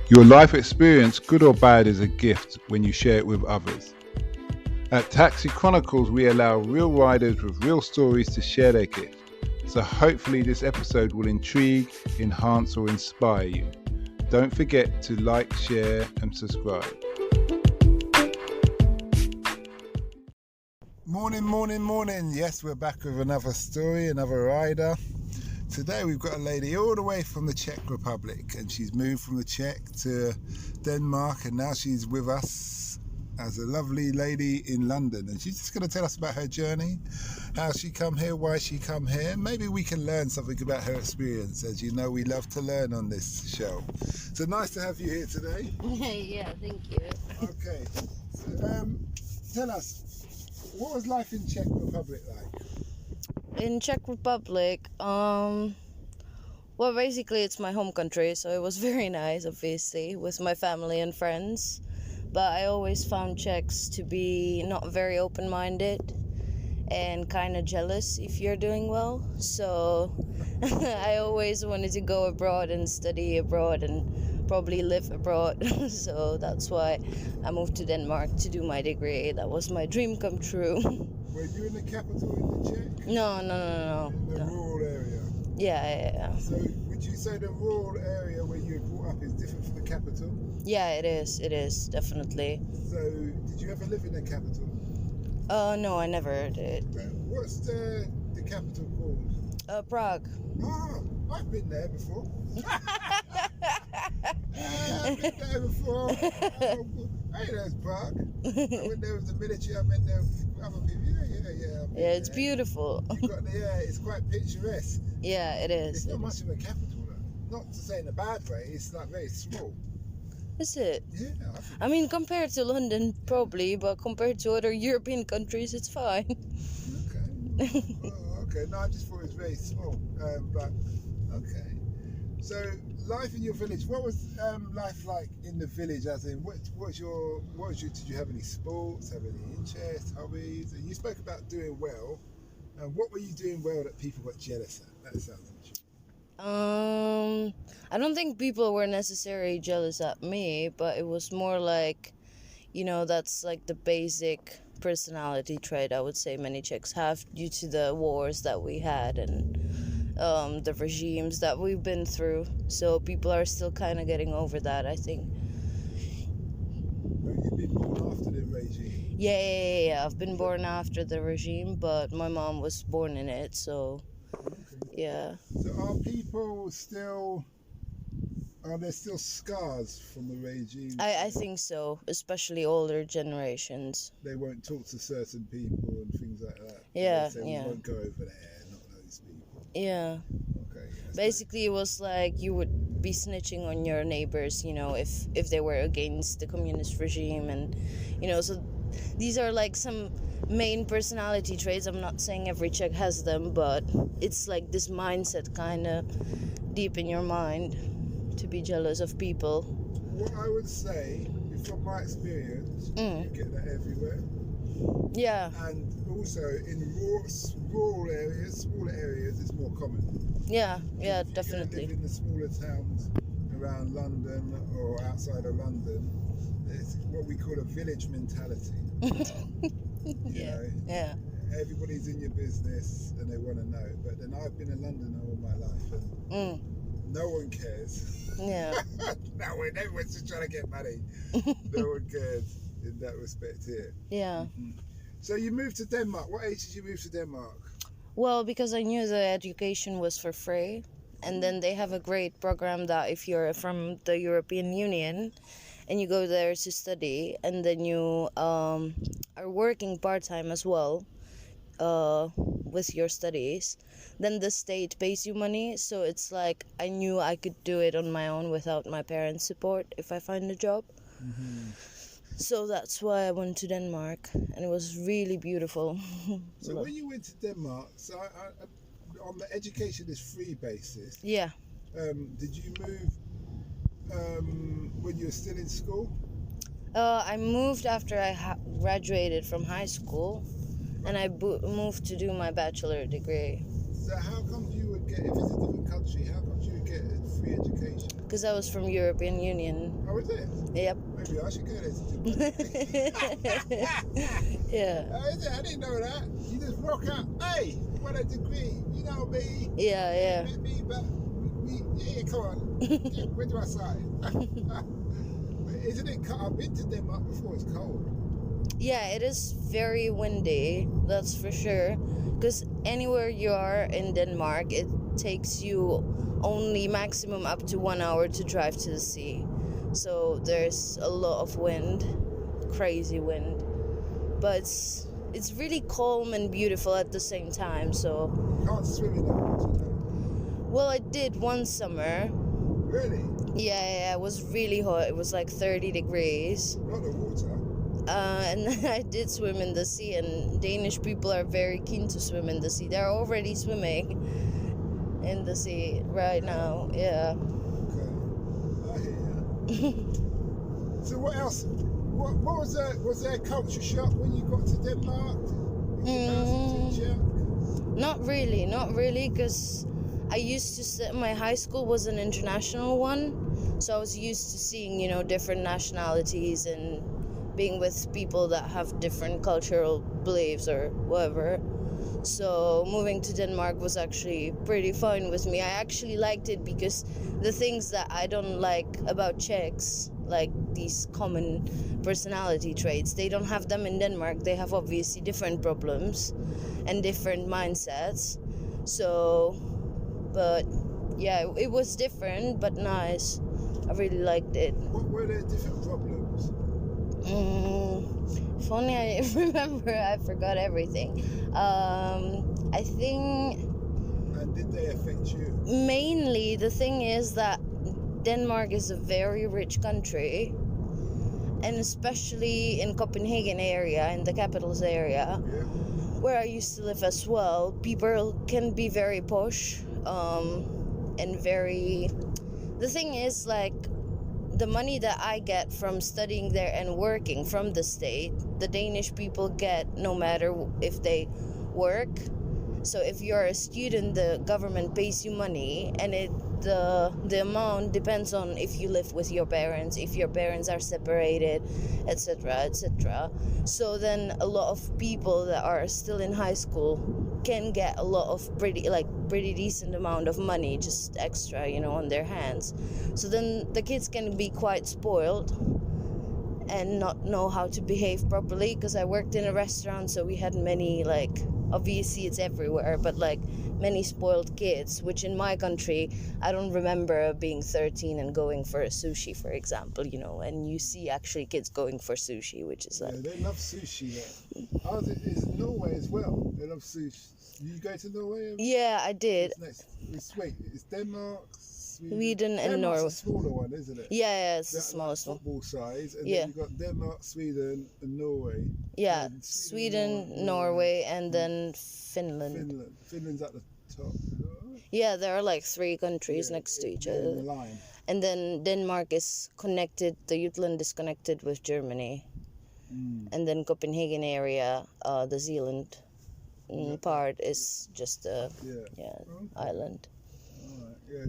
Your life experience, good or bad, is a gift when you share it with others. At Taxi Chronicles, we allow real riders with real stories to share their gift. So hopefully this episode will intrigue, enhance or inspire you. Don't forget to like, share and subscribe. Morning. Yes, we're back with another story, another rider. Today we've got a lady all the way from the Czech Republic, and she's moved from the Czech to Denmark, and now she's with us as a lovely lady in London, and she's just going to tell us about her journey, how she come here, why she come here. Maybe we can learn something about her experience. As you know, we love to learn on this show. So nice to have you here today. Yeah, thank you. Okay, so, tell us, what was life in Czech Republic like? In Czech Republic, well, basically it's my home country, so it was very nice, obviously, with my family and friends. But I always found Czechs to be not very open-minded and kind of jealous if you're doing well. So I always wanted to go abroad and study abroad and probably live abroad. So that's why I moved to Denmark to do my degree. That was my dream come true. Were you in the capital in the Czech? No. In the rural area? Yeah. So would you say the rural area where you were brought up is different from the capital? Yeah, it is, definitely. So did you ever live in the capital? No, I never did. What's the capital called? Prague. Ah, I've been there before. I've been there before. Hey, there's Prague. I went there with the military. I went there with other people. Yeah, it's beautiful. It's quite picturesque. Yeah, it is. It's not much of a capital, though. Not to say in a bad way. It's like very small. Is it? Yeah. I mean, compared to London, probably, but compared to other European countries, it's fine. Okay. Okay. No, I just thought it was very small. But okay. So, life in your village. What was life like in the village? As in, did you have any sports? Have any interests, hobbies? And you spoke about doing well. What were you doing well that people got jealous at? That sounds interesting. I don't think people were necessarily jealous at me, but it was more like, that's like the basic personality trait I would say many Czechs have due to the wars that we had and the regimes that we've been through. So people are still kind of getting over that, I think. You've been born after the regime? Yeah. I've been born after the regime, but my mom was born in it, so... Yeah. So are there still scars from the regime? I think so, especially older generations. They won't talk to certain people and things like that. Yeah, they say, we won't go over there, not those people. Yeah. Okay. Basically, it was like you would be snitching on your neighbors, if they were against the communist regime, and so these are like some main personality traits. I'm not saying every Czech has them, but it's like this mindset kind of deep in your mind to be jealous of people. What I would say, from my experience, you get that everywhere. Yeah. And also in rural areas, smaller areas, it's more common. Yeah, If definitely. you live in the smaller towns around London or outside of London, it's what we call a village mentality. Yeah. Everybody's in your business and they want to know. But then I've been in London all my life and no one cares. Yeah. Everyone's just trying to get money. No one cares in that respect here. Yeah. So you moved to Denmark. What age did you move to Denmark? Well, because I knew the education was for free, and then they have a great program that if you're from the European Union and you go there to study, and then you are working part-time as well with your studies, then the state pays you money. So it's like I knew I could do it on my own without my parents' support if I find a job. So that's why I went to Denmark, and it was really beautiful. So when you went to Denmark, on the education is free basis. Yeah. Did you move when you were still in school? I moved after I graduated from high school, and I moved to do my bachelor degree. So how come you would get, if it's a different country, how come you would get a free education? because I was from European Union. Oh, is it? Yep. Maybe I should go there to Yeah. Oh, is it? I didn't know that. You just rock out. Hey, what a degree. You know me. Yeah. Met me, but yeah, come on. Where do I sign? Isn't it cold? I've been to Denmark before. It's cold. Yeah, it is very windy, that's for sure. Because anywhere you are in Denmark, it takes you only maximum up to 1 hour to drive to the sea. So there's a lot of wind, crazy wind. But it's really calm and beautiful at the same time. So You can't swim in that water, though. well, I did one summer. Really? Yeah, it was really hot. It was like 30 degrees. Not the water. And I did swim in the sea, and Danish people are very keen to swim in the sea. They're already swimming in the sea right now. Yeah. Okay. I hear you. So what else? What was there a culture shock when you got to Denmark? In comparison to Czech? Not really, because I used to my high school was an international one, so I was used to seeing, different nationalities and being with people that have different cultural beliefs or whatever. So moving to Denmark was actually pretty fun with me. I actually liked it because the things that I don't like about Czechs, like these common personality traits, they don't have them in Denmark. They have obviously different problems and different mindsets. So, but yeah, it was different but nice. I really liked it. What were their different problems? If only I remember, I forgot everything. I think And did they affect you? mainly the thing is that Denmark is a very rich country, and especially in Copenhagen area, in the capital's area, Yeah. where I used to live as well, people can be very posh, and very... The thing is, like, the money that I get from studying there and working from the state, the Danish people get no matter if they work. So if you're a student, the government pays you money, and the amount depends on if you live with your parents, if your parents are separated, etc., etc. So then a lot of people that are still in high school can get a lot of pretty decent amount of money, just extra, on their hands. So then the kids can be quite spoiled and not know how to behave properly, because I worked in a restaurant, so we had many, obviously it's everywhere, but many spoiled kids, which in my country, I don't remember being 13 and going for a sushi, for example, and you see actually kids going for sushi, which is Yeah, they love sushi there. Ours is Norway as well. They love sushi. You go to Norway? Yeah, I did. It's Denmark, Sweden and Denmark's Norway. a smaller one, isn't it? Yeah, it's the That, smallest one. football size, and Yeah. then you've got Denmark, Sweden, and Norway. Yeah, And Sweden, Norway, and then Finland. Finland's at the top. Yeah, there are 3 countries next to each In other. the line. And then Denmark is connected, the Jutland is connected with Germany. And then Copenhagen area, the Zealand part is just a island. Alright, yeah.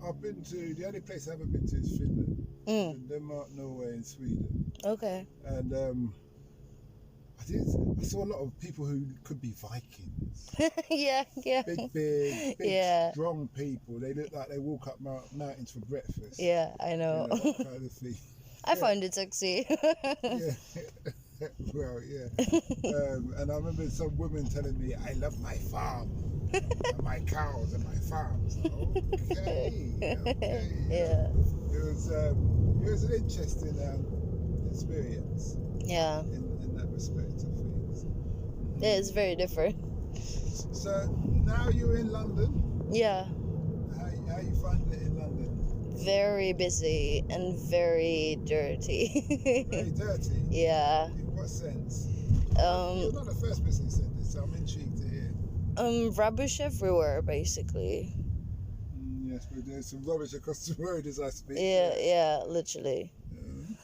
I've been to, the only place I haven't been to is Finland. Denmark, Norway, and Sweden. Okay. And I saw a lot of people who could be Vikings. yeah. Big, Yeah. strong people. They look like they walk up mountains for breakfast. Yeah, I know. That kind of thing. I find it sexy. Yeah. Well, yeah. And I remember some women telling me, I love my farm. And my cows and my farms. Okay. Yeah. It was an interesting experience. Yeah. In that respect of things. Yeah, it's very different. So now you're in London. Yeah. How you finding it in London? Very busy and very dirty. Very dirty. Yeah. In what sense? You're not the first person who said this, so I'm intrigued to hear. Rubbish everywhere, basically. Yes, but there's some rubbish across the road as I speak. Yeah, literally.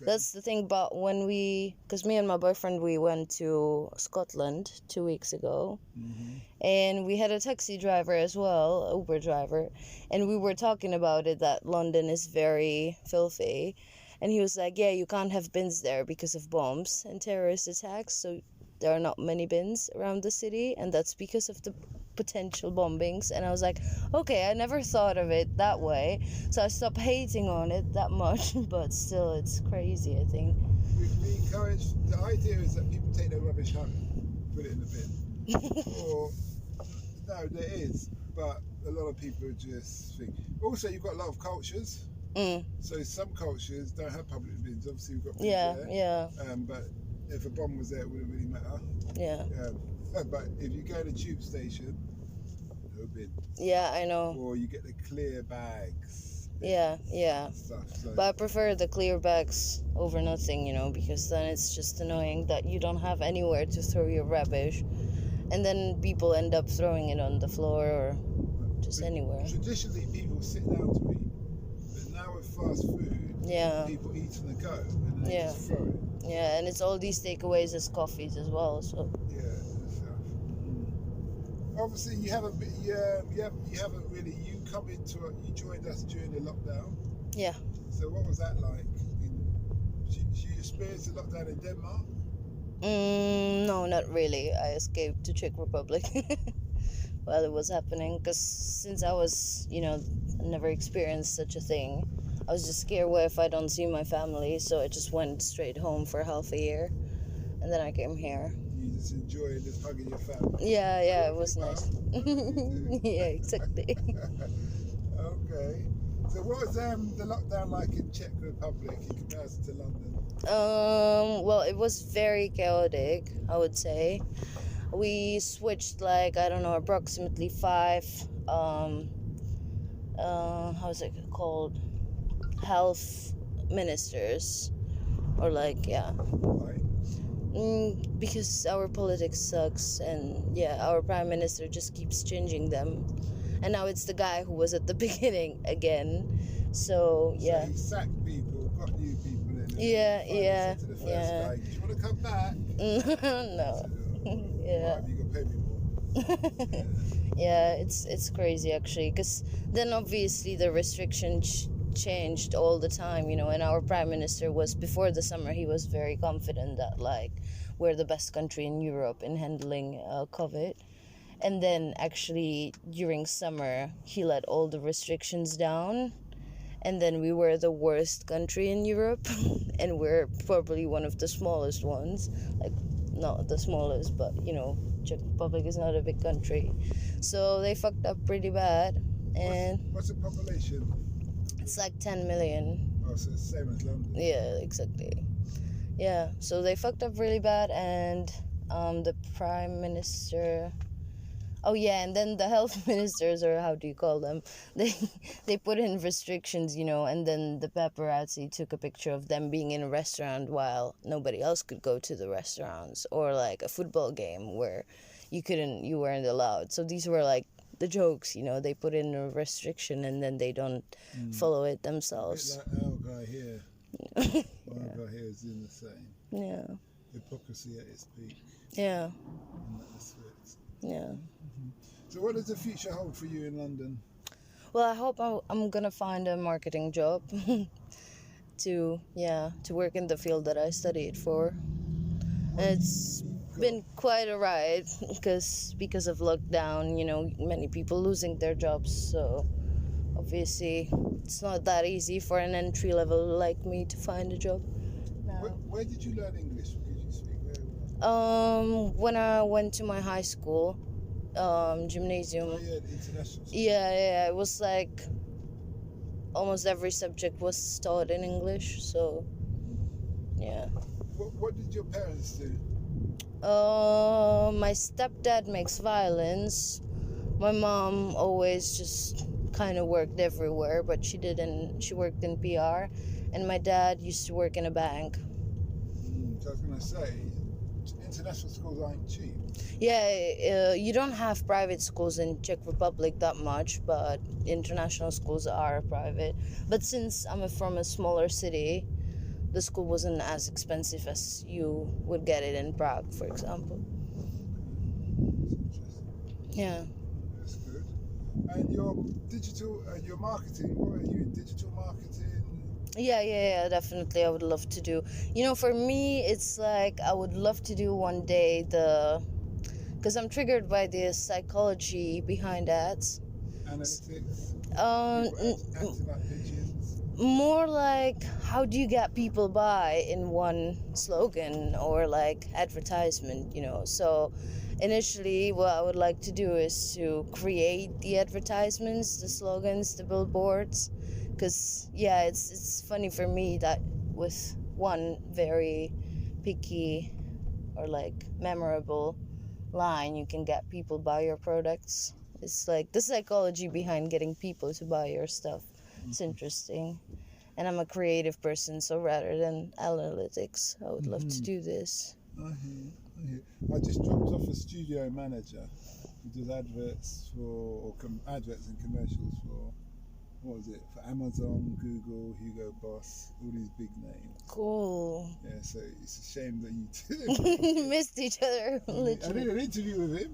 That's the thing. But when because me and my boyfriend, we went to Scotland 2 weeks ago, and we had a taxi driver as well, Uber driver, and we were talking about it, that London is very filthy, and he was like, yeah, you can't have bins there because of bombs and terrorist attacks, so there are not many bins around the city, and that's because of the potential bombings. And I was like, okay, I never thought of it that way, so I stopped hating on it that much. But still, it's crazy, I think. We encourage, the idea is that people take their rubbish home, put it in the bin. Or, no, there is, but a lot of people just think. Also, you've got a lot of cultures. So some cultures don't have public bins. Obviously, we've got bins there. But if a bomb was there, it wouldn't really matter. But if you go to the tube station, no bin. Yeah, I know. Or you get the clear bags. Stuff, so. But I prefer the clear bags over nothing, because then it's just annoying that you don't have anywhere to throw your rubbish, and then people end up throwing it on the floor or just anywhere. Traditionally, people sit down to eat, but now with fast food, people eat on the go and then just throw it. Yeah, and it's all these takeaways as coffees as well. So. Yeah. Obviously, you haven't really. You joined us during the lockdown. Yeah. So what was that like? Did you experience the lockdown in Denmark? No, not really. I escaped to Czech Republic while it was happening, because since I was, never experienced such a thing, I was just scared, what if I don't see my family? So I just went straight home for half a year, and then I came here. You just enjoyed just hugging your family. Yeah, it was nice. Yeah, exactly. Okay. So what was the lockdown like in Czech Republic in comparison to London? Well, it was very chaotic, I would say. We switched approximately 5 how's it called? Health ministers, or Why? Because our politics sucks, and our prime minister just keeps changing them, and now it's the guy who was at the beginning again. So he sacked people, got new people in. Said to the first guy, do you want to come back? No. Right, you got to pay me more. It's crazy actually, because then obviously the restrictions changed all the time, and our prime minister was, before the summer, he was very confident that we're the best country in Europe in handling COVID, and then actually during summer he let all the restrictions down, and then we were the worst country in Europe and we're probably one of the smallest ones, not the smallest, but Czech Republic is not a big country, so they fucked up pretty bad. And what's the population? It's 10 million. Oh, so it's the same as London. Yeah, exactly. Yeah, so they fucked up really bad, and the prime minister... Oh yeah, and then the health ministers, or how do you call them, they put in restrictions, and then the paparazzi took a picture of them being in a restaurant while nobody else could go to the restaurants, or a football game where you weren't allowed. So these were the jokes, they put in a restriction and then they don't follow it themselves. A bit like our guy here. Our guy here is doing the same. Yeah. Hypocrisy at its peak. Yeah. And that's it. Yeah. So what does the future hold for you in London? Well, I hope I'm gonna find a marketing job to work in the field that I studied for. It's been quite a ride because of lockdown, many people losing their jobs, so obviously it's not that easy for an entry level like me to find a job now. Where did you learn English? Because you speak very well. When I went to my high school, gymnasium. Oh yeah, the international school. Yeah, it was almost every subject was taught in English, so yeah. What did your parents do? My stepdad makes violins. My mom always just kind of worked everywhere, but she worked in PR. And my dad used to work in a bank. So I was going to say, international schools aren't cheap. Yeah, you don't have private schools in Czech Republic that much, but international schools are private. But since I'm from a smaller city, the school wasn't as expensive as you would get it in Prague, for example. Yeah. That's good. And your digital, your marketing, what are you in digital marketing? Yeah, definitely. I would love to do. For me, it's like I would love to do one day because I'm triggered by the psychology behind ads. Analytics? N- Active pigeons? more like, how do you get people by in one slogan or like advertisement? So initially what I would like to do is to create the advertisements, the slogans, the billboards, because it's funny for me that with one very picky or like memorable line you can get people buy your products. It's like the psychology behind getting people to buy your stuff. It's interesting. And I'm a creative person, so rather than analytics, I would love to do this. I hear. I just dropped off a studio manager who does adverts adverts and commercials for, what was it, for Amazon, Google, Hugo Boss, all these big names. Cool. Yeah, so it's a shame that you didn't. Missed each other. I Literally. did an interview with him.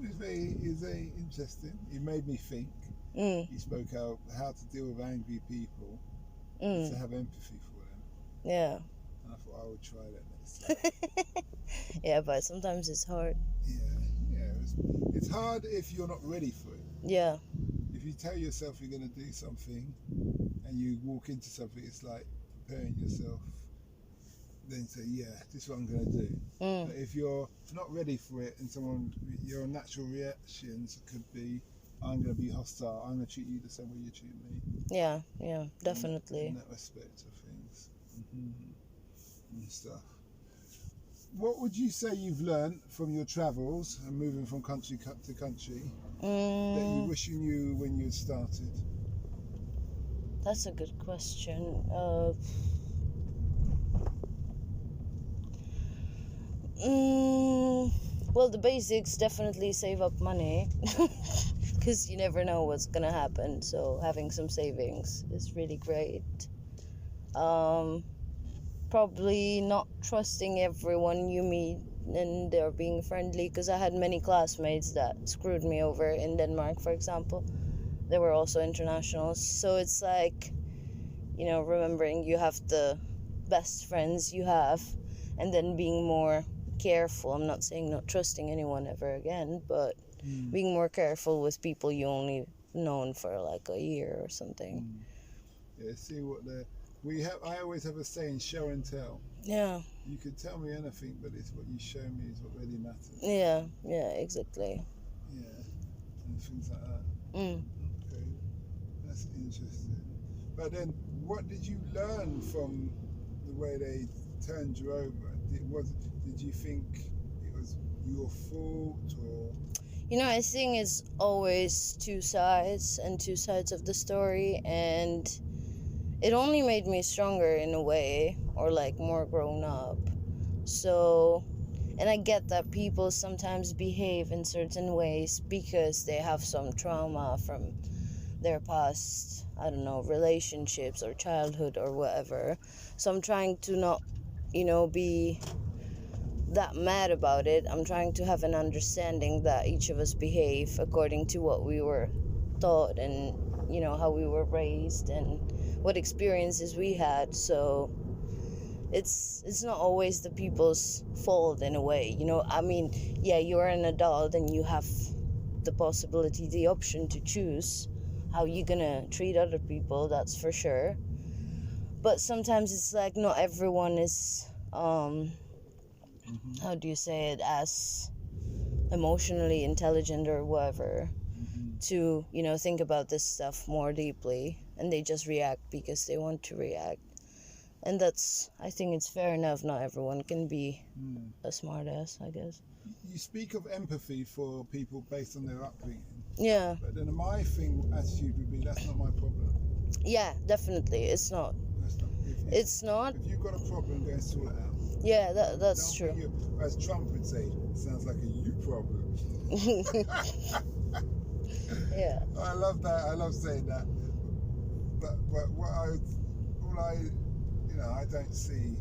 He's very interesting. He made me think. He spoke out how to deal with angry people, to have empathy for them. Yeah. And I thought I would try that next time. Yeah, but sometimes it's hard. Yeah. It's hard if you're not ready for it. Yeah. If you tell yourself you're going to do something and you walk into something, it's like preparing yourself. Then say, yeah, this is what I'm going to do. But if you're not ready for it and your natural reactions could be, I'm going to be hostile, I'm going to treat you the same way you treat me. Yeah, definitely. In that respect of things. And stuff. What would you say you've learned from your travels and moving from country to country that you wish you knew when you had started? That's a good question. Well, the basics, definitely save up money because you never know what's gonna happen, so having some savings is really great. Probably not trusting everyone you meet and they're being friendly, because I had many classmates that screwed me over in Denmark, for example. They were also internationals, so it's like, remembering you have the best friends you have and then being more careful. I'm not saying not trusting anyone ever again, but being more careful with people you only known for like a year or something. Yeah, see what I always have a saying, show and tell. Yeah. You can tell me anything, but it's what you show me is what really matters. Yeah, exactly. Yeah, and things like that. Okay, that's interesting. But then, what did you learn from the way they turned you over? Did you think it was your fault, or? I think it's always two sides of the story, and it only made me stronger in a way, or like more grown up. So, and I get that people sometimes behave in certain ways because they have some trauma from their past, I don't know, relationships or childhood or whatever. So I'm trying to not, be that mad about it. I'm trying to have an understanding that each of us behave according to what we were taught and, how we were raised and what experiences we had. So it's not always the people's fault in a way. You're an adult and you have the possibility, the option to choose how you're gonna treat other people, that's for sure. But sometimes it's like not everyone is how do you say it, as emotionally intelligent or whatever to think about this stuff more deeply, and they just react because they want to react. And I think it's fair enough. Not everyone can be a smart ass, I guess. You speak of empathy for people based on their upbringing. Yeah. But then my attitude would be, that's not my problem. Yeah, definitely. It's not. It's not. If you've got a problem, go and sort it out. Yeah, that's true. As Trump would say, it sounds like a you problem. Yeah. I love that. I love saying that. But I don't see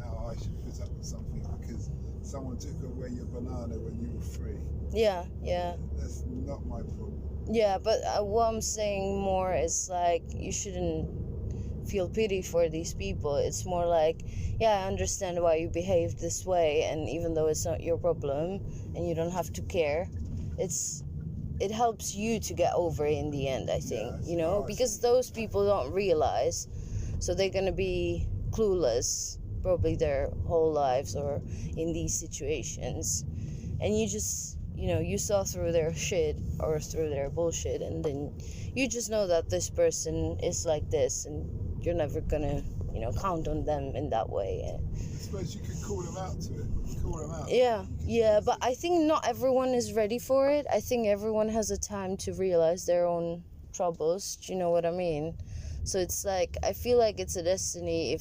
oh, I should put up with something because someone took away your banana when you were free. Yeah. That's not my problem. Yeah, but what I'm saying more is like you shouldn't feel pity for these people. It's more like, yeah, I understand why you behave this way, and even though it's not your problem and you don't have to care, it helps you to get over it in the end, I think, because those people don't realize, so they're gonna be clueless probably their whole lives or in these situations, and you just you saw through their shit or through their bullshit, and then you just know that this person is like this, and you're never gonna count on them in that way. I suppose you could call them out to it. Call them out. Yeah, but I think not everyone is ready for it. I think everyone has a time to realize their own troubles. Do you know what I mean? So it's like, I feel like it's a destiny.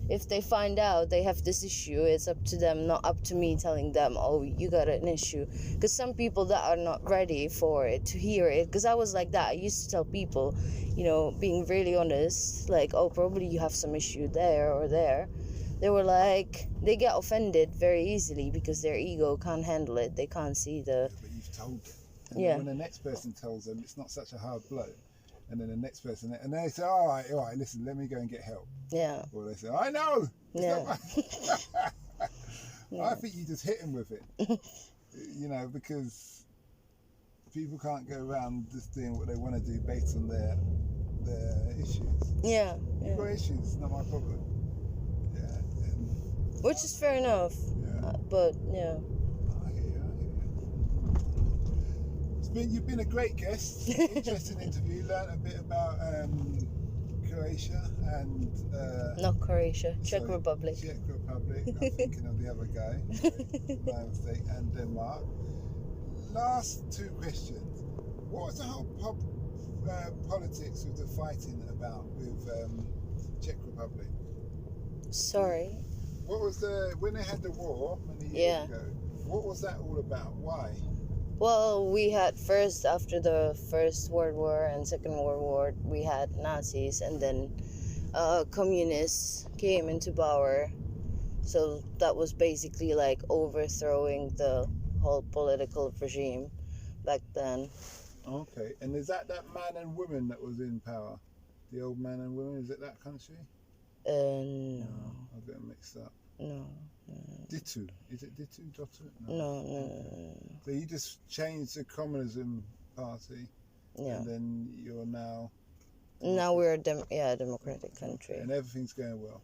If they find out they have this issue, it's up to them, not up to me telling them, oh, you got an issue. Because some people that are not ready for it, to hear it, because I was like that. I used to tell people, being really honest, like, oh, probably you have some issue there or there. They were like, they get offended very easily because their ego can't handle it. They can't see the... But you've told them. And then when the next person tells them, it's not such a hard blow. And then the next person, and they say, all right, listen, let me go and get help. Yeah. Or they say, I know. Yeah. I think you just hit them with it. Because people can't go around just doing what they want to do based on their issues. Yeah. You've got issues, it's not my problem. Yeah. Which is fair enough. Yeah. But, yeah. I hear you. You've been a great guest. Interesting interview. Learned a bit about Croatia and not Croatia, Czech Republic. Czech Republic. I'm thinking of the other guy. My mistake. And Denmark. Last two questions. What was the whole politics with the fighting about with Czech Republic? Sorry. What was when they had the war many years ago? What was that all about? Why? Well, we had first, after the First World War and Second World War, we had Nazis, and then communists came into power. So that was basically like overthrowing the whole political regime back then. Okay, and is that man and woman that was in power? The old man and woman, is it that country? No. I'll get them mixed up. No. Ditu. Is it Ditu? Dotu? No. So you just changed the Communism Party, and then you're now... Now we're a democratic country. And everything's going well?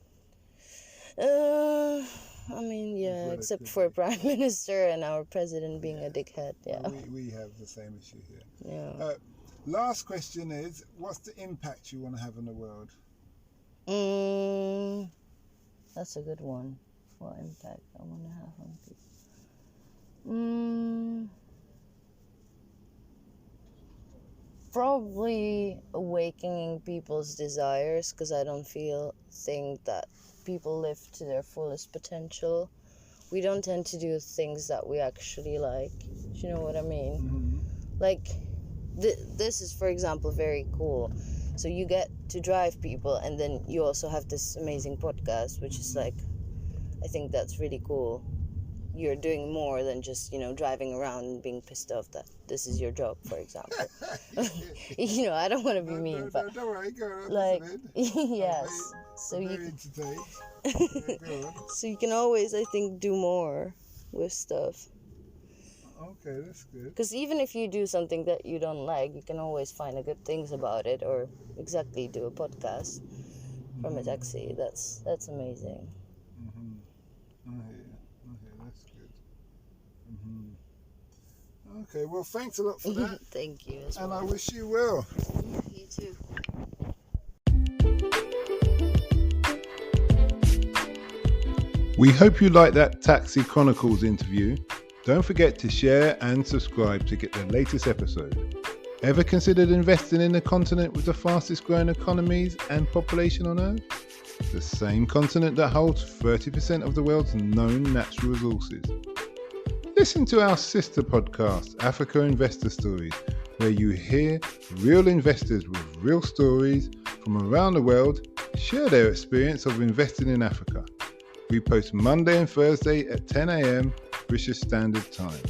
I mean, yeah, except for Prime Minister and our President being a dickhead, Well, we have the same issue here. Yeah. Last question is, what's the impact you want to have on the world? That's a good one. What impact I want to have on people? Probably awakening people's desires, because I don't think that people live to their fullest potential. We don't tend to do things that we actually like. Do you know what I mean? Mm-hmm. Like, this is, for example, very cool. So you get to drive people, and then you also have this amazing podcast, which is like, I think that's really cool. You're doing more than just, driving around and being pissed off that this is your job, for example. I don't want to be mean, but... don't worry, go on. Like, yes. So you can always, I think, do more with stuff. Okay, that's good. Because even if you do something that you don't like, you can always find the good things about it, or exactly do a podcast from a taxi. That's amazing. Okay, that's good. Okay, well, thanks a lot for that. Thank you as and well. I wish you well. You too. We hope you liked that Taxi Chronicles interview. Don't forget to share and subscribe to get the latest episode. Ever considered investing in the continent with the fastest growing economies and population on Earth? The same continent that holds 30% of the world's known natural resources. Listen to our sister podcast, Africa Investor Stories, where you hear real investors with real stories from around the world share their experience of investing in Africa. We post Monday and Thursday at 10 a.m. British Standard Time.